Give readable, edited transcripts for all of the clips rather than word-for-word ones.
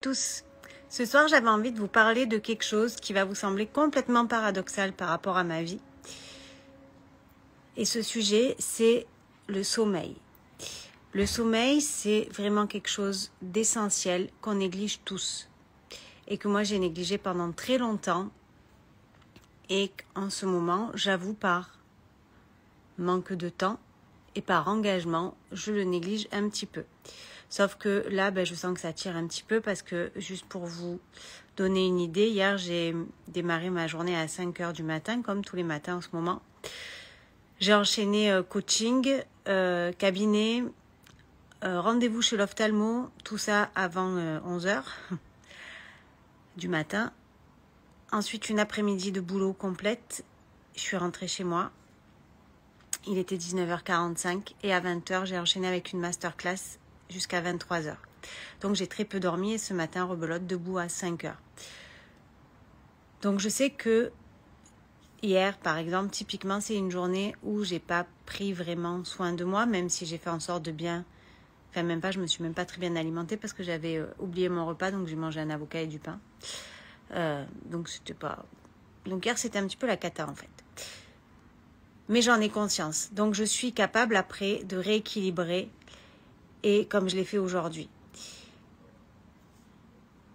tous. Ce soir, j'avais envie de vous parler de quelque chose qui va vous sembler complètement paradoxal par rapport à ma vie. Et ce sujet, c'est le sommeil. Le sommeil, c'est vraiment quelque chose d'essentiel qu'on néglige tous. Et que moi, j'ai négligé pendant très longtemps. Et qu'en ce moment, j'avoue par manque de temps et par engagement, je le néglige un petit peu. Sauf que là, je sens que ça tire un petit peu parce que, juste pour vous donner une idée, hier, j'ai démarré ma journée à 5 heures du matin, comme tous les matins en ce moment. J'ai enchaîné coaching, cabinet, rendez-vous chez l'ophtalmo, tout ça avant 11 heures du matin. Ensuite, une après-midi de boulot complète. Je suis rentrée chez moi. Il était 19h45 et à 20h, j'ai enchaîné avec une masterclass jusqu'à 23h. Donc, j'ai très peu dormi et ce matin, rebelote, debout à 5h. Donc, je sais que hier, par exemple, typiquement, c'est une journée où j'ai pas pris vraiment soin de moi, même si j'ai fait en sorte de bien... Enfin, même pas, je me suis même pas très bien alimentée parce que j'avais oublié mon repas, donc j'ai mangé un avocat et du pain. Donc, c'était pas... Donc, hier, c'était un petit peu la cata, en fait. Mais j'en ai conscience. Donc, je suis capable, après, de rééquilibrer et comme je l'ai fait aujourd'hui.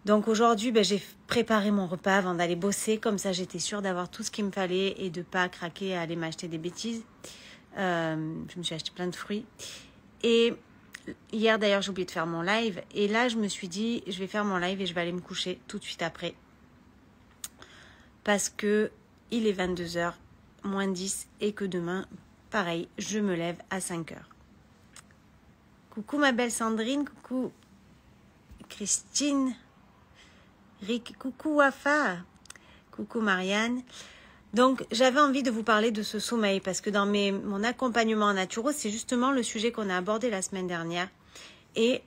Donc, aujourd'hui, j'ai préparé mon repas avant d'aller bosser. Comme ça, j'étais sûre d'avoir tout ce qu'il me fallait et de ne pas craquer à aller m'acheter des bêtises. Je me suis acheté plein de fruits. Et hier, d'ailleurs, j'ai oublié de faire mon live. Et là, je me suis dit, je vais faire mon live et je vais aller me coucher tout de suite après. Parce que il est 22h moins 10 et que demain, pareil, je me lève à 5h. Coucou ma belle Sandrine, coucou Christine, Rick, coucou Wafa, coucou Marianne. Donc j'avais envie de vous parler de ce sommeil parce que dans mon accompagnement en naturo, c'est justement le sujet qu'on a abordé la semaine dernière. Et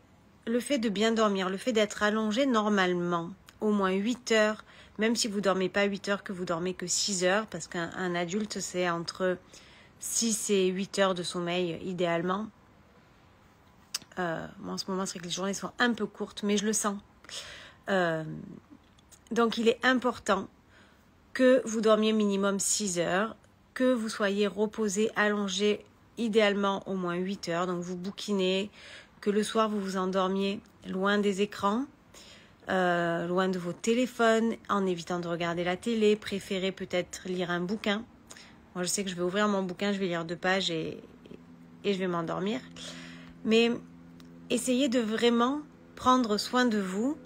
le fait de bien dormir, le fait d'être allongé normalement, au moins 8 heures, même si vous ne dormez pas 8 heures, que vous dormez que 6 heures, parce qu'un adulte, c'est entre 6 et 8 heures de sommeil, idéalement. Moi, en ce moment, c'est vrai que les journées sont un peu courtes, mais je le sens. Donc, il est important que vous dormiez minimum 6 heures, que vous soyez reposé, allongé, idéalement au moins 8 heures. Donc, vous bouquinez, que le soir, vous vous endormiez loin des écrans. Loin de vos téléphones, en évitant de regarder la télé, préférez peut-être lire un bouquin. Moi, je sais que je vais ouvrir mon bouquin, je vais lire 2 pages et je vais m'endormir. Mais essayez de vraiment prendre soin de vous.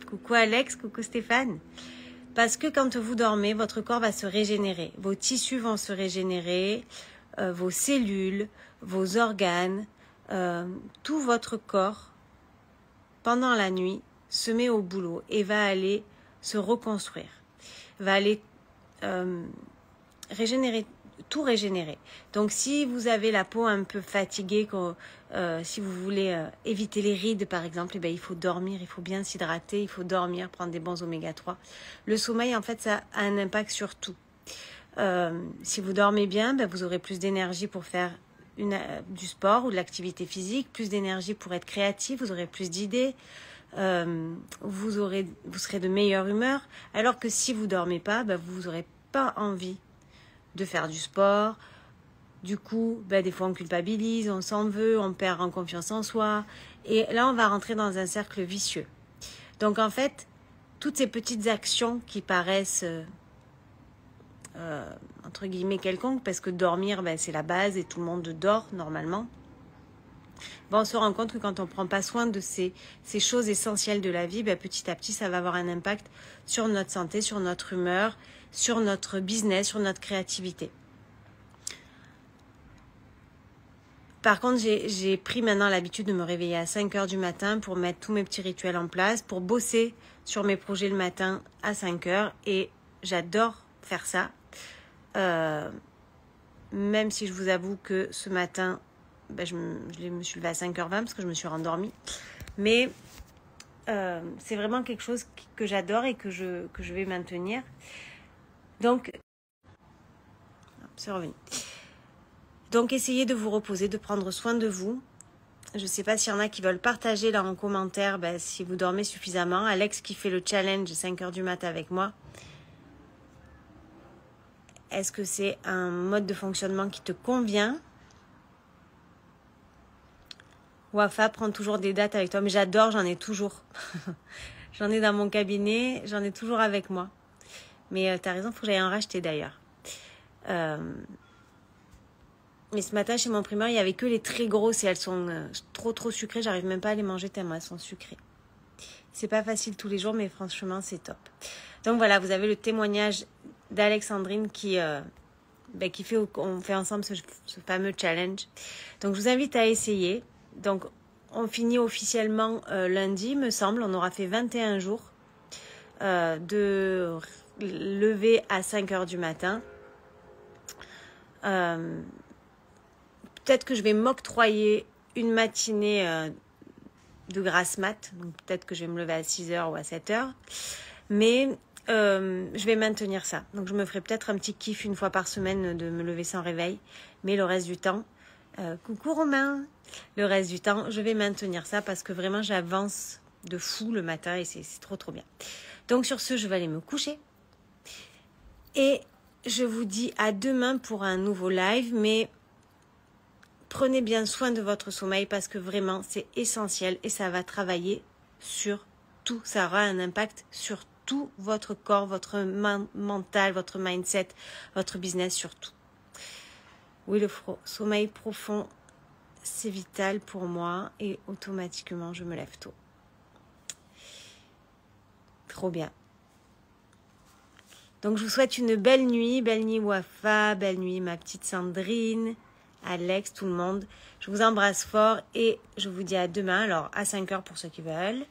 Coucou Alex, coucou Stéphane. Parce que quand vous dormez, votre corps va se régénérer. Vos tissus vont se régénérer, vos cellules, vos organes, tout votre corps pendant la nuit, se met au boulot et va aller se reconstruire, va aller régénérer, tout régénérer. Donc, si vous avez la peau un peu fatiguée, si vous voulez éviter les rides, par exemple, il faut dormir, il faut bien s'hydrater, il faut dormir, prendre des bons oméga 3. Le sommeil, en fait, ça a un impact sur tout. Si vous dormez bien, vous aurez plus d'énergie pour faire du sport ou de l'activité physique, plus d'énergie pour être créatif, vous aurez plus d'idées, vous serez de meilleure humeur, alors que si vous dormez pas, vous n'aurez pas envie de faire du sport. Du coup, des fois on culpabilise, on s'en veut, on perd en confiance en soi, et là on va rentrer dans un cercle vicieux. Donc en fait, toutes ces petites actions qui paraissent entre guillemets quelconque, parce que dormir c'est la base et tout le monde dort normalement, on se rend compte que quand on ne prend pas soin de ces choses essentielles de la vie, petit à petit ça va avoir un impact sur notre santé, sur notre humeur, sur notre business, sur notre créativité. Par contre, j'ai pris maintenant l'habitude de me réveiller à 5 heures du matin pour mettre tous mes petits rituels en place, pour bosser sur mes projets le matin à 5 heures, et j'adore faire ça. Même si je vous avoue que ce matin, je me suis levée à 5h20 parce que je me suis rendormie. Mais c'est vraiment quelque chose que j'adore et que je vais maintenir. Donc, c'est revenu. Donc, essayez de vous reposer, de prendre soin de vous. Je ne sais pas s'il y en a qui veulent partager là en commentaire si vous dormez suffisamment. Alex qui fait le challenge 5 heures du mat avec moi. Est-ce que c'est un mode de fonctionnement qui te convient? Wafa prend toujours des dates avec toi. Mais j'adore, j'en ai toujours. J'en ai dans mon cabinet, j'en ai toujours avec moi. Mais tu as raison, il faut que j'aille en racheter d'ailleurs. Mais ce matin, chez mon primeur, il n'y avait que les très grosses et elles sont trop sucrées. J'arrive même pas à les manger tellement elles sont sucrées. C'est pas facile tous les jours, mais franchement, c'est top. Donc voilà, vous avez le témoignage d'Alexandrine qui fait, on fait ensemble ce fameux challenge. Donc je vous invite à essayer. Donc on finit officiellement lundi, me semble. On aura fait 21 jours de lever à 5 heures du matin. Peut-être que je vais m'octroyer une matinée de grasse mat. Donc peut-être que je vais me lever à 6 heures ou à 7 heures. Mais je vais maintenir ça. Donc je me ferai peut-être un petit kiff une fois par semaine de me lever sans réveil. Mais le reste du temps, coucou Romain, le reste du temps, je vais maintenir ça parce que vraiment j'avance de fou le matin et c'est trop bien. Donc sur ce, je vais aller me coucher. Et je vous dis à demain pour un nouveau live. Mais prenez bien soin de votre sommeil parce que vraiment c'est essentiel et ça va travailler sur tout. Ça aura un impact sur tout votre corps, votre mental, votre mindset, votre business surtout. Oui, le sommeil profond, c'est vital pour moi et automatiquement je me lève tôt. Trop bien. Donc je vous souhaite une belle nuit Wafa, belle nuit ma petite Sandrine, Alex, tout le monde. Je vous embrasse fort et je vous dis à demain, alors à 5 heures pour ceux qui veulent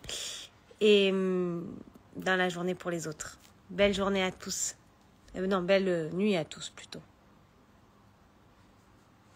et dans la journée pour les autres. Belle journée à tous. Non, belle nuit à tous plutôt.